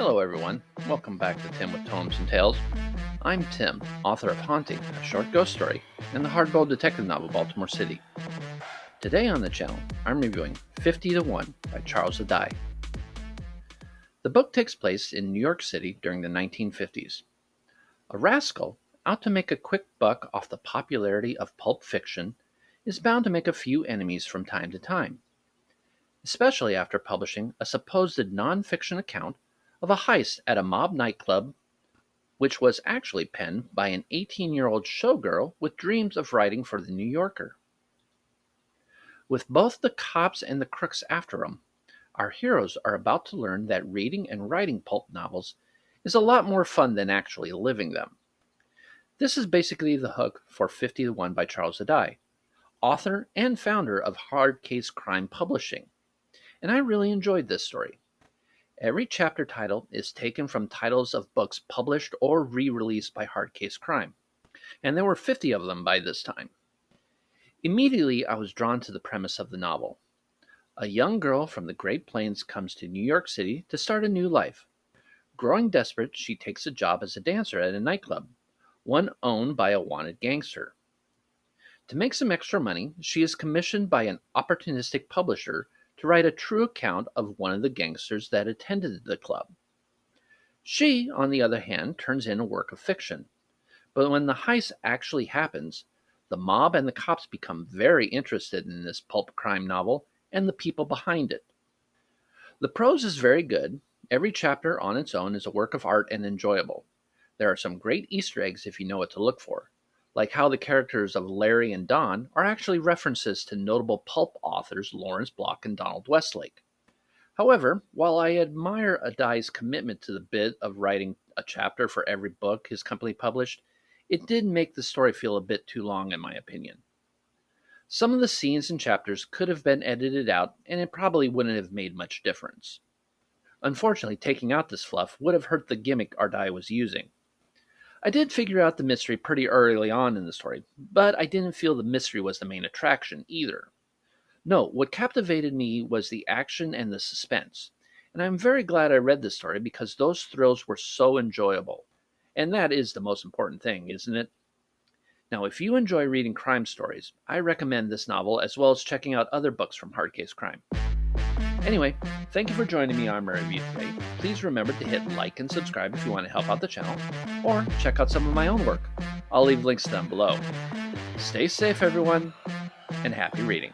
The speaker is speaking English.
Hello, everyone. Welcome back to Tim with Tomes and Tales. I'm Tim, author of Haunting, a short ghost story, and the hardboiled detective novel Baltimore City. Today on the channel, I'm reviewing 50 to 1 by Charles Ardai. The book takes place in New York City during the 1950s. A rascal, out to make a quick buck off the popularity of pulp fiction, is bound to make a few enemies from time to time, especially after publishing a supposed non-fiction account of a heist at a mob nightclub, which was actually penned by an 18-year-old showgirl with dreams of writing for the New Yorker. With both the cops and the crooks after him, our heroes are about to learn that reading and writing pulp novels is a lot more fun than actually living them. This is basically the hook for 50 to 1 by Charles Ardai, author and founder of Hard Case Crime Publishing, and I really enjoyed this story. Every chapter title is taken from titles of books published or re-released by Hard Case Crime, and there were 50 of them by this time. Immediately, I was drawn to the premise of the novel. A young girl from the Great Plains comes to New York City to start a new life. Growing desperate, she takes a job as a dancer at a nightclub, one owned by a wanted gangster. To make some extra money, she is commissioned by an opportunistic publisher to write a true account of one of the gangsters that attended the club. She, on the other hand, turns in a work of fiction. But when the heist actually happens, the mob and the cops become very interested in this pulp crime novel and the people behind it. The prose is very good. Every chapter on its own is a work of art and enjoyable. There are some great Easter eggs if you know what to look for, like how the characters of Larry and Don are actually references to notable pulp authors Lawrence Block and Donald Westlake. However, while I admire Ardai's commitment to the bit of writing a chapter for every book his company published, it did make the story feel a bit too long in my opinion. Some of the scenes and chapters could have been edited out, and it probably wouldn't have made much difference. Unfortunately, taking out this fluff would have hurt the gimmick Ardai was using. I did figure out the mystery pretty early on in the story, but I didn't feel the mystery was the main attraction either. No, what captivated me was the action and the suspense, and I'm very glad I read this story because those thrills were so enjoyable. And that is the most important thing, isn't it? Now, if you enjoy reading crime stories, I recommend this novel as well as checking out other books from Hard Case Crime. Anyway, thank you for joining me on my review today. Please remember to hit like and subscribe if you want to help out the channel, or check out some of my own work. I'll leave links down below. Stay safe, everyone, and happy reading.